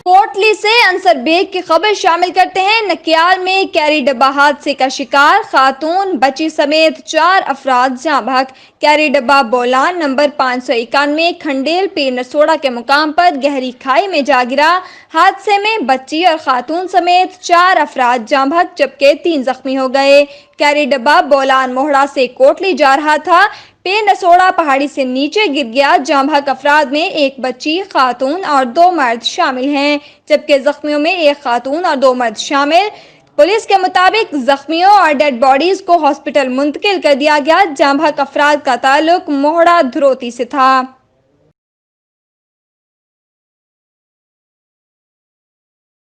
कोटली से अंसर बेग की खबर शामिल करते हैं। नकियाल में कैरी डब्बा हादसे का शिकार, खातून बच्ची समेत 4 अफराद जाँ बहक। कैरी डब्बा बोलान नंबर 591 खंडेल पीर नसोड़ा के मुकाम पर गहरी खाई में जा गिरा। हादसे में बच्ची और खातून समेत 4 अफराद जाँ बहक जबकि 3 जख्मी हो गए। कैरी डब्बा बोलान मोहड़ा से कोटली जा रहा था। पे नसोड़ा पहाड़ी से नीचे गिर गया। जाँ बहक अफराद में एक बच्ची, खातून और 2 मर्द शामिल हैं, जबकि जख्मियों में एक खातून और 2 मर्द शामिल। पुलिस के मुताबिक जख्मियों और डेड बॉडीज को हॉस्पिटल मुंतकिल कर दिया गया। जाँ बहक अफराद का ताल्लुक मोहड़ा धरोती से था।